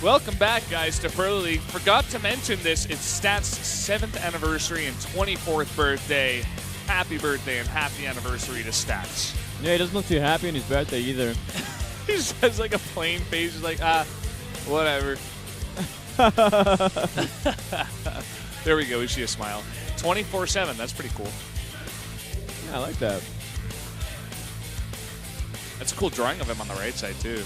Welcome back, guys, to Pro League. Forgot to mention this. It's Stat's 7th anniversary and 24th birthday. Happy birthday and happy anniversary to Stats. Yeah, he doesn't look too happy on his birthday either. He just has like a plain face. He's like, whatever. There we go. We see a smile. 24/7. That's pretty cool. Yeah, I like that. That's a cool drawing of him on the right side, too.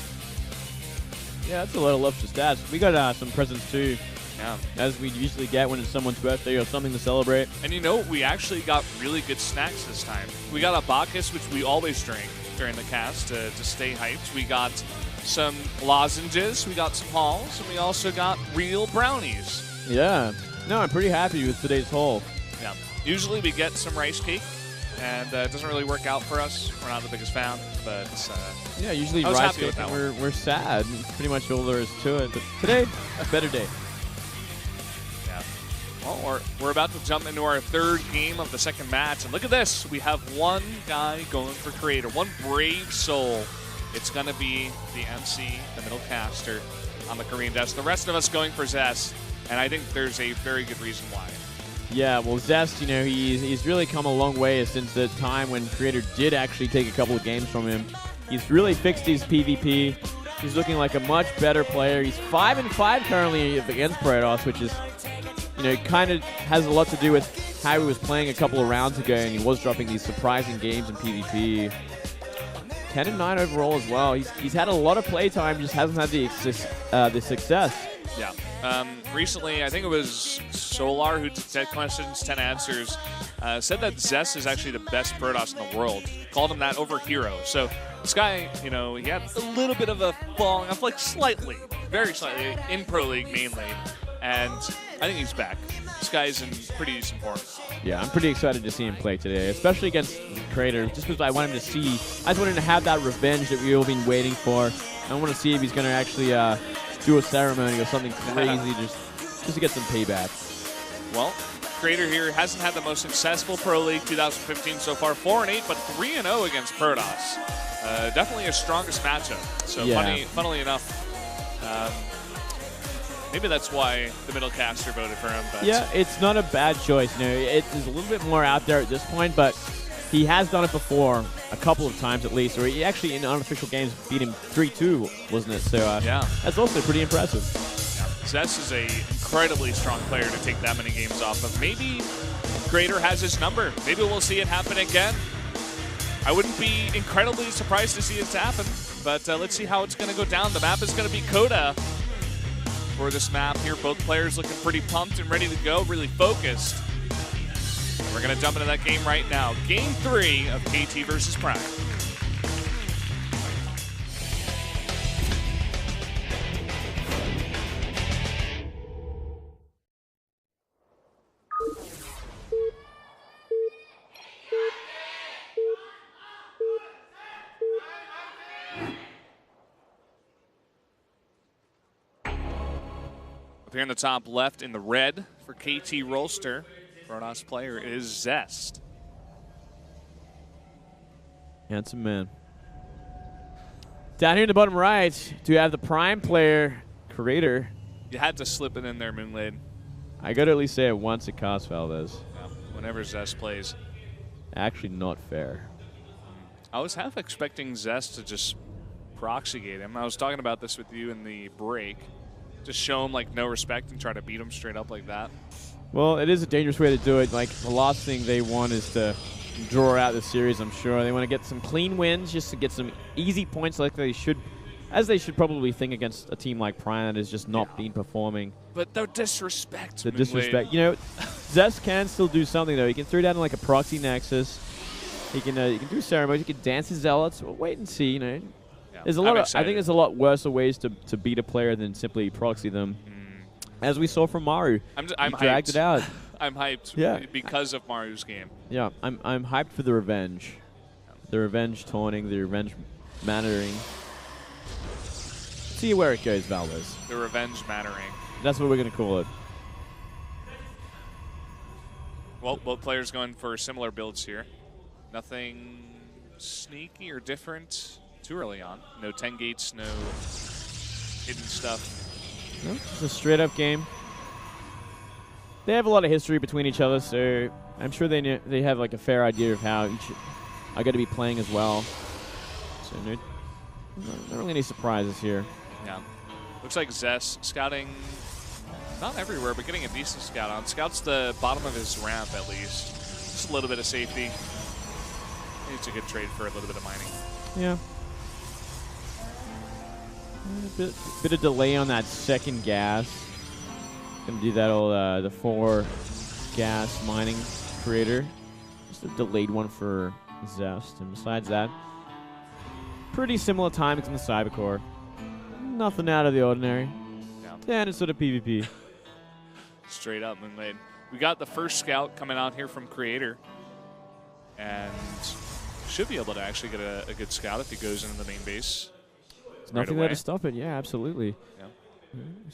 Yeah, that's a lot of love for Stats. We got some presents, too. Yeah. As we usually get when it's someone's birthday or something to celebrate. And you know, we actually got really good snacks this time. We got a Bacchus, which we always drink during the cast to stay hyped. We got some lozenges, we got some halls, and we also got real brownies. Yeah. No, I'm pretty happy with today's haul. Yeah. Usually we get some rice cake, and it doesn't really work out for us. We're not the biggest fan, but yeah, usually rice cake and we're sad. It's pretty much all there is to it. But today, a better day. Yeah. Well, we're about to jump into our third game of the second match, and look at this. We have one guy going for creator, one brave soul. It's going to be the MC, the middle caster, on the Korean desk. The rest of us going for Zest, and I think there's a very good reason why. Yeah, well, Zest, you know, he's really come a long way since the time when Creator did actually take a couple of games from him. He's really fixed his PvP. He's looking like a much better player. He's 5-5 currently against Protoss, which is, you know, kind of has a lot to do with how he was playing a couple of rounds ago, and he was dropping these surprising games in PvP. 10-9 overall as well. He's had a lot of playtime, just hasn't had the success. Yeah. Recently, I think it was Solar who did 10 questions, 10 answers, said that Zest is actually the best Protoss in the world. Called him that over Hero. So this guy, you know, he had a little bit of a falling off, like slightly, very slightly, in Pro League mainly. And I think he's back. This guy's in pretty decent form. Yeah, I'm pretty excited to see him play today, especially against Creator, just because I want him to see. I just want him to have that revenge that we've all been waiting for. I want to see if he's going to actually do a ceremony or something crazy just to get some payback. Well, Creator here hasn't had the most successful Pro League 2015 so far. 4-8, but 3-0 against Protoss. Definitely his strongest matchup. So yeah. Funnily enough, maybe that's why the middle caster voted for him. But yeah, it's not a bad choice. You know, it is a little bit more out there at this point, but he has done it before a couple of times at least, or he actually in unofficial games beat him 3-2, wasn't it? So yeah, that's also pretty impressive. Yeah. Zest is an incredibly strong player to take that many games off of. Maybe Creator has his number. Maybe we'll see it happen again. I wouldn't be incredibly surprised to see it happen, but let's see how it's going to go down. The map is going to be Coda for this map here. Both players looking pretty pumped and ready to go, really focused. We're going to jump into that game right now. Game 3 of KT versus Prime. Up here in the top left in the red for KT Rolster. Protoss player is Zest. Handsome man. Down here in the bottom right, do you have the Prime player, Creator? You had to slip it in there, Moonlade. I got to at least say it once at Cast Valdez. Yeah, whenever Zest plays. Actually, not fair. I was half expecting Zest to just proxygate him. I was talking about this with you in the break. Just show him like no respect and try to beat him straight up like that. Well, it is a dangerous way to do it. Like, the last thing they want is to draw out the series, I'm sure. They want to get some clean wins just to get some easy points like they should, as they should probably think against a team like Prime that has just not been performing. But the disrespect. The disrespect. You know, Zest can still do something, though. He can throw down like a proxy Nexus. He can do ceremonies. He can dance his Zealots. We'll wait and see, you know. Yeah, there's a lot I think there's a lot worse ways to beat a player than simply proxy them. As we saw from Maru, I'm dragged hyped. it out. I'm hyped because of Maru's game. Yeah, I'm hyped for the revenge. The revenge taunting, the revenge mannering. See where it goes, Valdez. The revenge mannering. That's what we're going to call it. Well, both players going for similar builds here. Nothing sneaky or different too early on. No 10 gates, no hidden stuff. No, it's a straight-up game. They have a lot of history between each other, so I'm sure they have like a fair idea of how each are going to be playing as well. So not really any surprises here. Yeah. Looks like Zest scouting, not everywhere, but getting a decent scout on. Scouts the bottom of his ramp at least. Just a little bit of safety. It's a good trade for a little bit of mining. Yeah. A bit of delay on that second gas. Gonna do that old the 4 gas mining creator. Just a delayed one for Zest. And besides that, pretty similar timings in the Cybercore. Nothing out of the ordinary. Yeah. And it's sort of PvP. Straight up, Moonblade. We got the first scout coming out here from Creator. And should be able to actually get a good scout if he goes into the main base. There's nothing there to stop it. Yeah, absolutely. Yeah.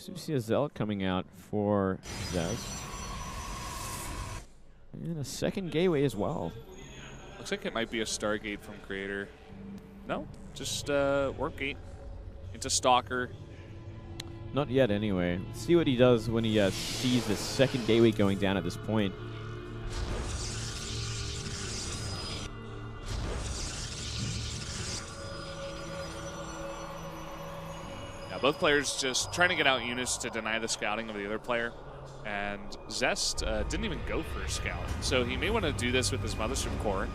We see a Zealot coming out for Zest. And a second gateway as well. Looks like it might be a Stargate from Creator. No, just Warp Gate into Stalker. Not yet, anyway. Let's see what he does when he sees the second gateway going down at this point. Yeah, both players just trying to get out units to deny the scouting of the other player. And Zest didn't even go for a scout. So he may want to do this with his Mothership Core.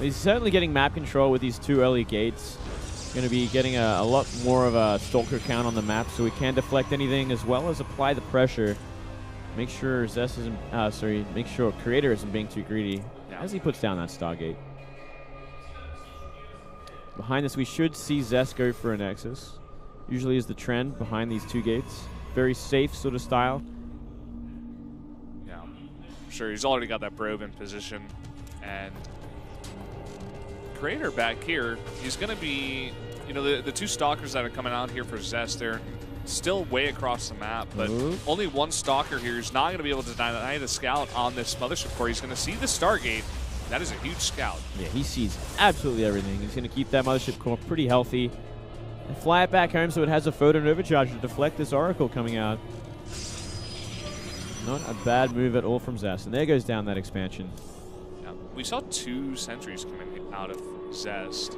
He's certainly getting map control with these 2 early gates. Going to be getting a lot more of a Stalker count on the map, so he can deflect anything as well as apply the pressure. Make sure Zest isn't, make sure Creator isn't being too greedy as he puts down that Stargate. Behind this, we should see Zest go for a Nexus. Usually is the trend behind these 2 gates. Very safe sort of style. Yeah, sure. He's already got that probe in position, and Creator back here, he's going to be, you know, the 2 Stalkers that are coming out here for Zest, they're still way across the map, but only 1 Stalker here is not going to be able to deny the scout on this Mothership Core. He's going to see the Stargate. That is a huge scout. Yeah, he sees absolutely everything. He's going to keep that Mothership Core pretty healthy and fly it back home so it has a photon overcharge to deflect this Oracle coming out. Not a bad move at all from Zest. And there goes down that expansion. Yeah, we saw 2 sentries coming out of Zest.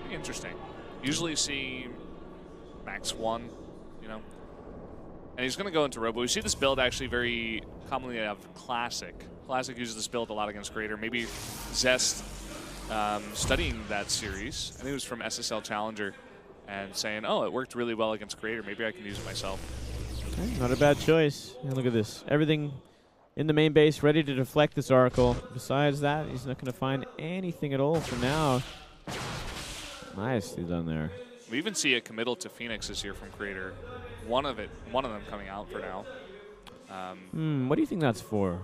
Pretty interesting. Usually see max 1, you know. And he's going to go into Robo. We see this build actually very commonly have Classic. Classic uses this build a lot against Creator. Maybe Zest studying that series. I think it was from SSL Challenger and saying, oh, it worked really well against Creator. Maybe I can use it myself. Okay, not a bad choice. And look at this. Everything in the main base ready to deflect this Oracle. Besides that, he's not going to find anything at all for now. Nicely done there. We even see a committal to Phoenixes here from Creator. One of them coming out for now. What do you think that's for?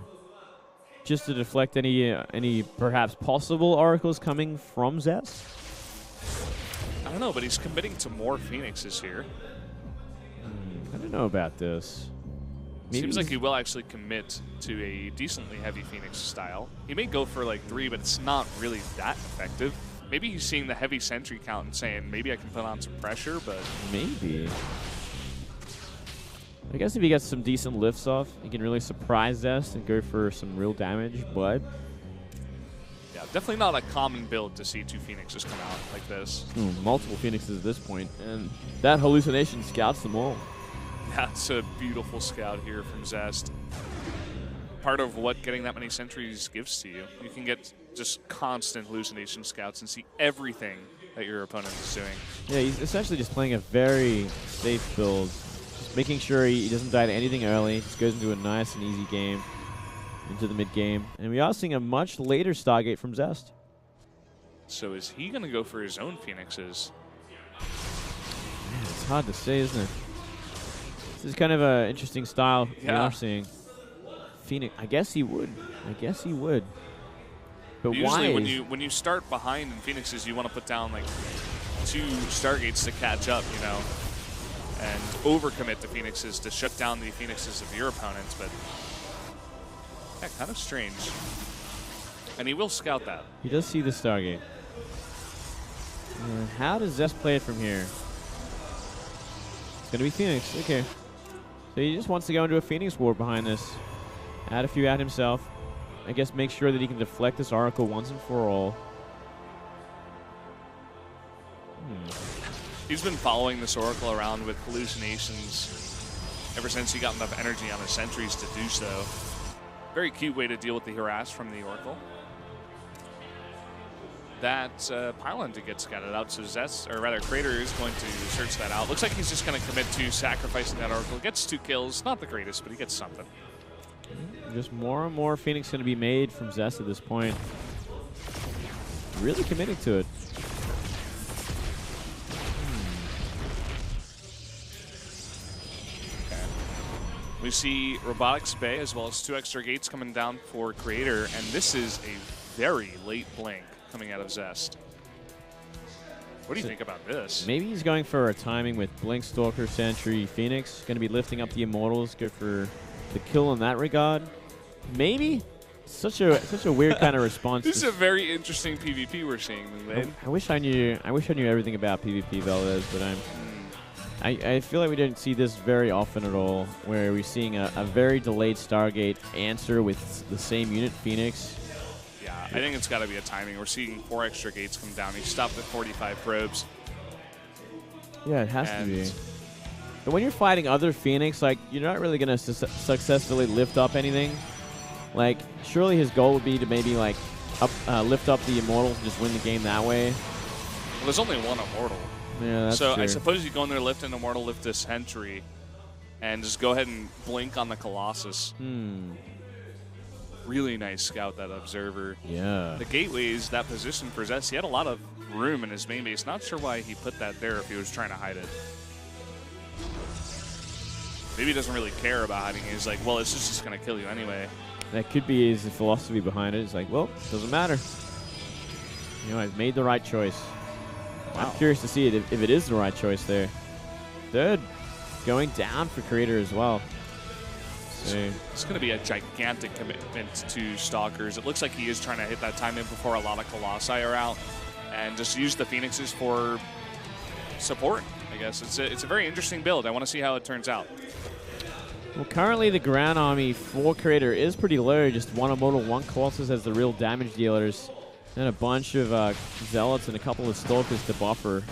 Just to deflect any perhaps possible Oracles coming from Zest? I don't know, but he's committing to more Phoenixes here. I don't know about this. Seems like he will actually commit to a decently heavy Phoenix style. He may go for like 3, but it's not really that effective. Maybe he's seeing the heavy sentry count and saying, maybe I can put on some pressure, but... Maybe. I guess if he gets some decent lifts off, he can really surprise Zest and go for some real damage, but... Yeah, definitely not a common build to see 2 Phoenixes come out like this. Multiple Phoenixes at this point, and that hallucination scouts them all. That's a beautiful scout here from Zest. Part of what getting that many sentries gives to you. You can get just constant hallucination scouts and see everything that your opponent is doing. Yeah, he's essentially just playing a very safe build. Just making sure he doesn't die to anything early. Just goes into a nice and easy game, into the mid-game. And we are seeing a much later Stargate from Zest. So is he going to go for his own Phoenixes? Man, it's hard to say, isn't it? This is kind of an interesting style we are seeing. Phoenix, I guess he would. But usually when you start behind in Phoenixes, you want to put down like 2 Stargates to catch up, you know, and overcommit the Phoenixes to shut down the Phoenixes of your opponents. But yeah, kind of strange. And he will scout that. He does see the Stargate. How does Zest play it from here? It's going to be Phoenix. Okay. So he just wants to go into a Phoenix war behind this. Add a few out himself. I guess make sure that he can deflect this Oracle once and for all. He's been following this Oracle around with hallucinations ever since he got enough energy on his sentries to do so. Very cute way to deal with the harass from the Oracle. That pylon to get scattered out, so Zest, or rather Crater, is going to search that out. Looks like he's just going to commit to sacrificing that Oracle. Gets 2 kills, not the greatest, but he gets something. Just more and more Phoenix going to be made from Zest at this point. Really committing to it. We see Robotics Bay as well as 2 extra gates coming down for Creator, and this is a very late blink coming out of Zest. What do you think about this? Maybe he's going for a timing with Blink, Stalker, Sentry, Phoenix. Going to be lifting up the Immortals. Go for the kill in that regard. Maybe. Such a weird kind of response. This is a very interesting PvP we're seeing, man. I wish I knew everything about PvP, Valdez, but I feel like we didn't see this very often at all, where we're seeing a very delayed Stargate answer with the same unit, Phoenix. Yeah, I think it's got to be a timing. We're seeing 4 extra gates come down. He stopped at 45 probes. Yeah, it has to be. But when you're fighting other Phoenix, like, you're not really going to successfully lift up anything. Like, surely his goal would be to maybe, like, lift up the Immortals and just win the game that way. Well, there's only one Immortal. Yeah, that's so true. I suppose you go in there, lift an Immortal, lift this Sentry, and just go ahead and blink on the Colossus. Really nice scout, that Observer. Yeah. The gateways, that position for Zest, he had a lot of room in his main base. Not sure why he put that there if he was trying to hide it. Maybe he doesn't really care about hiding it. He's like, well, it's just going to kill you anyway. That could be his philosophy behind it. It's like, well, it doesn't matter. You know, I've made the right choice. Wow. I'm curious to see if it is the right choice there. Third going down for Creator as well. So it's going to be a gigantic commitment to Stalkers. It looks like he is trying to hit that time in before a lot of Colossi are out and just use the Phoenixes for support, I guess. It's a very interesting build. I want to see how it turns out. Well, currently the ground army for Creator is pretty low. Just 1 Immortal, 1 Colossus as the real damage dealers. And a bunch of Zealots and a couple of Stalkers to buffer.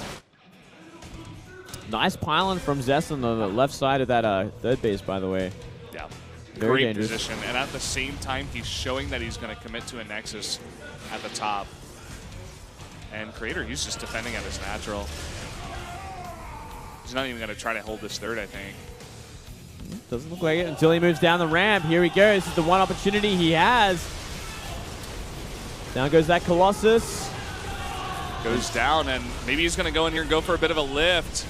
Nice pylon from Zest on the left side of that third base, by the way. Yeah. Very Great dangerous position. And at the same time, he's showing that he's going to commit to a Nexus at the top. And Creator, he's just defending at his natural. He's not even going to try to hold this third, I think. Doesn't look like it until he moves down the ramp. Here he goes. This is the one opportunity he has. Down goes that Colossus. Goes down, and maybe he's going to go in here and go for a bit of a lift.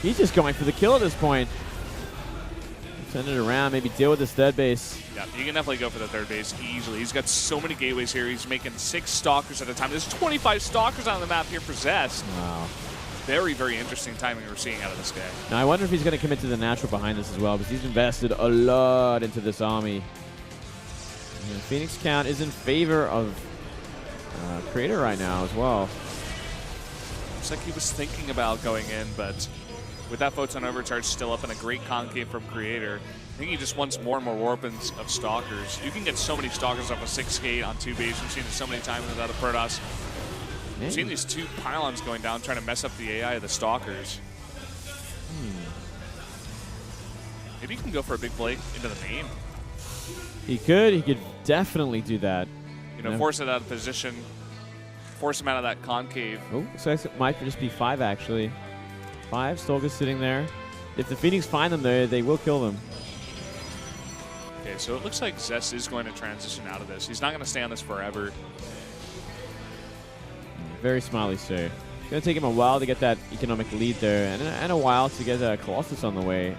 He's just going for the kill at this point. Send it around, maybe deal with this third base. Yeah, you can definitely go for the third base easily. He's got so many gateways here. He's making 6 Stalkers at a time. There's 25 Stalkers on the map here for Zest. Wow. Very, very interesting timing we're seeing out of this guy. Now, I wonder if he's going to commit to the natural behind this as well, because he's invested a lot into this army. And Phoenix count is in favor of Creator right now as well. Looks like he was thinking about going in, but with that Photon Overcharge still up and a great concave from Creator, I think he just wants more and more weapons of Stalkers. You can get so many Stalkers off a 6 gate on 2 base. We've seen it so many times without a Protoss. We've seen these 2 pylons going down trying to mess up the AI of the Stalkers. Maybe he can go for a big blade into the main. He could definitely do that. You know, force it out of position, force him out of that concave. Oh, so it might just be 5 actually. 5 Stalkers sitting there. If the Phoenix find them there, they will kill them. Okay, so it looks like Zest is going to transition out of this. He's not going to stay on this forever. Very smartly, sir. It's going to take him a while to get that economic lead there, and a while to get Colossus on the way,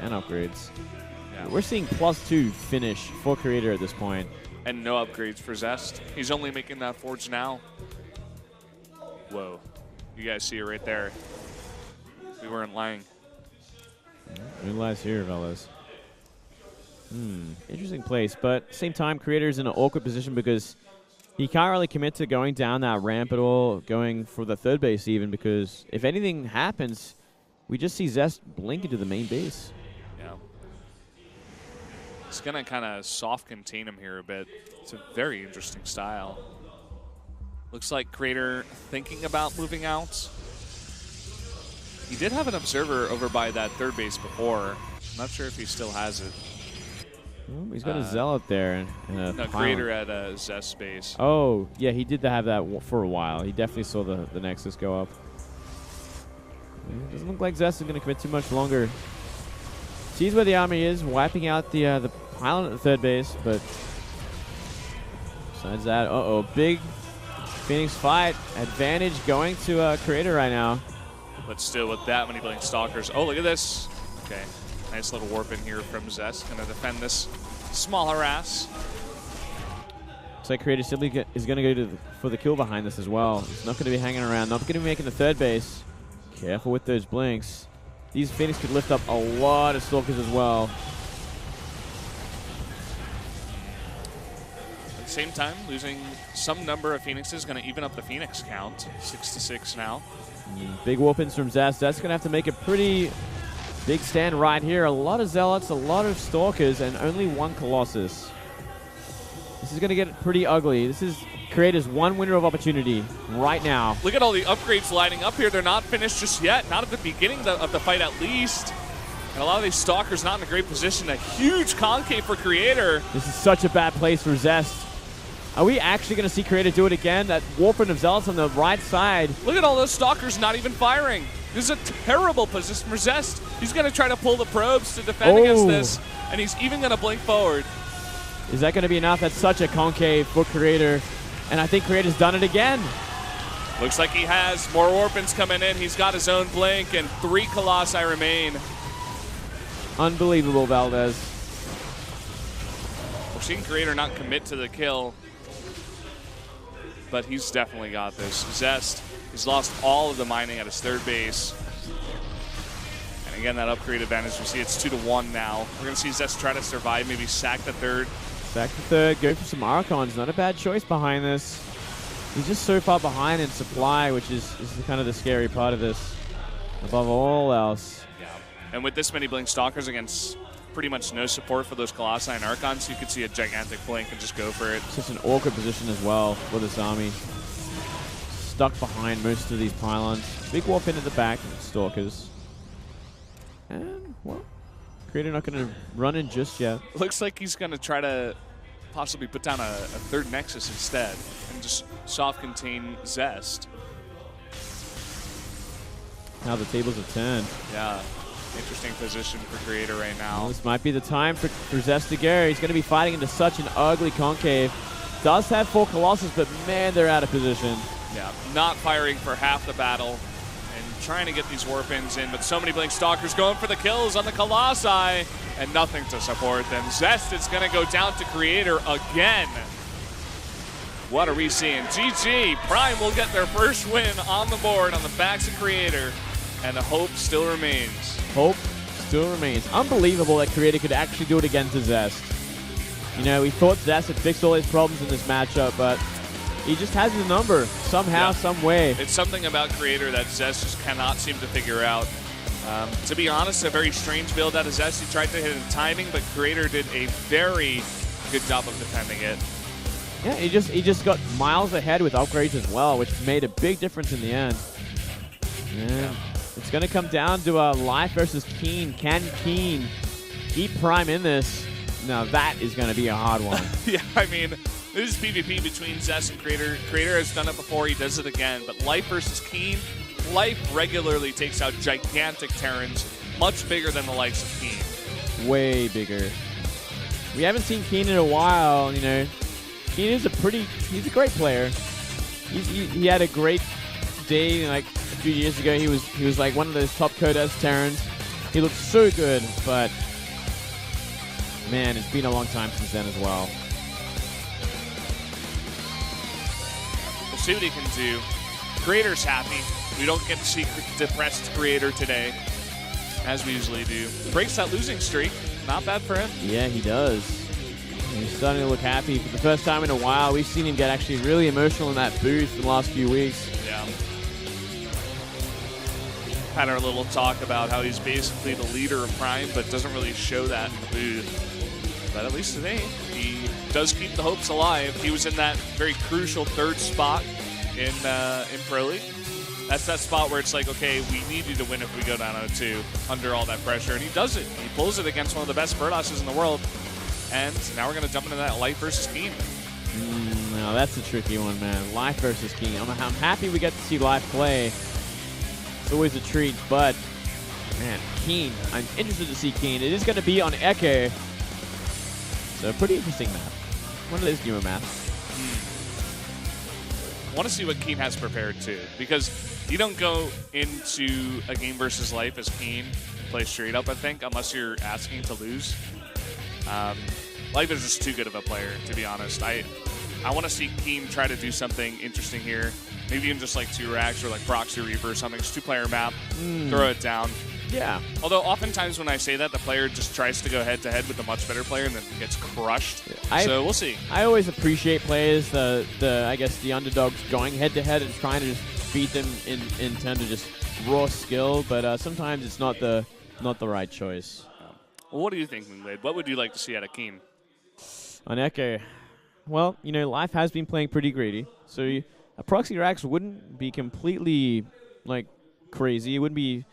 and upgrades. Yeah. We're seeing +2 finish for Creator at this point. And no upgrades for Zest. He's only making that Forge now. Whoa. You guys see it right there. We weren't lying. No lies here, fellas. Interesting place, but same time, Creator's in an awkward position because he can't really commit to going down that ramp at all, going for the third base even, because if anything happens, we just see Zest blink into the main base. Yeah. It's going to kind of soft contain him here a bit. It's a very interesting style. Looks like Creator thinking about moving out. He did have an observer over by that third base before. I'm not sure if he still has it. Oh, he's got a Zealot there. And no, Creator at a Zest base. Oh, yeah, he did have that for a while. He definitely saw the Nexus go up. It doesn't look like Zest is going to commit too much longer. Sees where the army is, wiping out the pylon at the third base, but besides that, big Phoenix fight. Advantage going to Creator right now. But still with that many Blink Stalkers. Oh, look at this. Okay, nice little warp in here from Zest. Going to defend this small harass. Looks like Creator simply is going to go for the kill behind this as well. He's not going to be hanging around, not going to be making the third base. Careful with those blinks. These Phoenix could lift up a lot of Stalkers as well. At the same time, losing some number of Phoenixes is going to even up the Phoenix count. 6-6 now. Big whoopings from Zest. That's going to have to make a pretty big stand right here. A lot of Zealots, a lot of Stalkers, and only one Colossus. This is going to get pretty ugly. This is Creator's one window of opportunity right now. Look at all the upgrades lining up here. They're not finished just yet. Not at the beginning of the fight, at least. And a lot of these Stalkers not in a great position. A huge concave for Creator. This is such a bad place for Zest. Are we actually going to see Creator do it again? That warping of Zealots on the right side. Look at all those Stalkers not even firing. This is a terrible position for Zest. He's going to try to pull the probes to defend against this, and he's even going to blink forward. Is that going to be enough? That's such a concave for Creator, and I think Creator's done it again. Looks like he has more Warpins coming in. He's got his own blink, and 3 Colossi remain. Unbelievable, Valdez. We're seeing Creator not commit to the kill, but he's definitely got this. Zest, he's lost all of the mining at his third base. And again, that upgrade advantage, we see it's 2-1 now. We're going to see Zest try to survive, maybe sack the third. Sack the third, go for some Archons. Not a bad choice behind this. He's just so far behind in supply, which is kind of the scary part of this, above all else. Yeah. And with this many Blink Stalkers against pretty much no support for those Colossi and Archons, you could see a gigantic blink and just go for it. It's just an awkward position as well for this army. Stuck behind most of these pylons. Big warp into the back, Stalkers. And, well, Creator not going to run in just yet. Looks like he's going to try to possibly put down a third Nexus instead and just soft contain Zest. Now the tables have turned. Yeah. Interesting position for Creator right now. Well, this might be the time for Zest to go. He's going to be fighting into such an ugly concave. Does have 4 Colossus, but man, they're out of position. Yeah, not firing for half the battle and trying to get these Warpins in, but so many Blink Stalkers going for the kills on the Colossi and nothing to support them. Zest is going to go down to Creator again. What are we seeing? GG, Prime will get their first win on the board on the backs of Creator, and the hope still remains. Hope still remains. Unbelievable that Creator could actually do it again to Zest. You know, we thought Zest had fixed all his problems in this matchup, but he just has his number somehow, some way. It's something about Creator that Zest just cannot seem to figure out. To be honest, a very strange build out of Zest. He tried to hit in timing, but Creator did a very good job of defending it. Yeah, he just got miles ahead with upgrades as well, which made a big difference in the end. Yeah. It's going to come down to Life versus Keen. Can Keen keep Prime in this? Now that is going to be a hard one. Yeah, I mean, this is PvP between Zest and Creator. Creator has done it before, he does it again. But Life versus Keen, Life regularly takes out gigantic Terrans, much bigger than the likes of Keen. Way bigger. We haven't seen Keen in a while, you know. Keen is he's a great player. He had a great day, like, a few years ago. He was like one of those top Coda Terrans. He looked so good, but man, it's been a long time since then as well. We'll see what he can do. Creator's happy. We don't get to see depressed Creator today, as we usually do. Breaks that losing streak. Not bad for him. Yeah, he does. He's starting to look happy. For the first time in a while, we've seen him get actually really emotional in that booth in the last few weeks. Yeah. had our little talk about how he's basically the leader of Prime, but doesn't really show that in the booth. But at least today, he does keep the hopes alive. He was in that very crucial third spot in Pro League. That's that spot where it's like, okay, we need you to win if we go down 0-2 under all that pressure. And he does it. He pulls it against one of the best Birdosses in the world. And now we're going to jump into that Life versus Keen. No, that's a tricky one, man. Life versus Keen. I'm happy we get to see Life play. It's always a treat, but, man, Keen. I'm interested to see Keen. It is going to be on Echo. So, pretty interesting map. One of those newer maps. I want to see what Keen has prepared, too, because you don't go into a game versus Life as Keen and play straight up, I think, unless you're asking to lose. Life is just too good of a player, to be honest. I want to see Keen try to do something interesting here. Maybe even just like 2 racks or like Proxy Reaper or something. Just 2-player map, throw it down. Yeah. Although oftentimes when I say that, the player just tries to go head-to-head with a much better player and then gets crushed. So we'll see. I always appreciate players, I guess the underdogs going head-to-head and trying to just beat them in terms of just raw skill. But sometimes it's not the right choice. Well, what do you think, Moonblade? What would you like to see out of Keen? On Echo, well, Life has been playing pretty greedy, so a proxy racks wouldn't be completely crazy. It wouldn't be.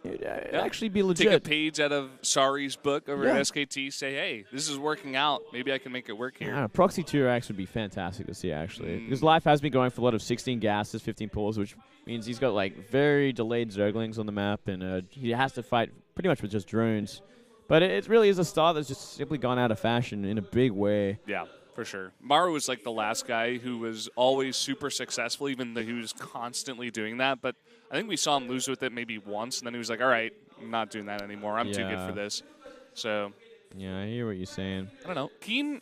It'd actually be legit. Take a page out of Sari's book over at SKT. Say, hey, this is working out. Maybe I can make it work here. Yeah, proxy 2 racks would be fantastic to see actually, because Life has been going for a lot of 16 gases, 15 pulls, which means he's got very delayed zerglings on the map, and he has to fight pretty much with just drones. But it really is a style that's just simply gone out of fashion in a big way. Yeah, for sure. Maru was like the last guy who was always super successful, even though he was constantly doing that. But I think we saw him lose with it maybe once, and then he was like, all right, I'm not doing that anymore. I'm too good for this. So, yeah, I hear what you're saying. I don't know. Keen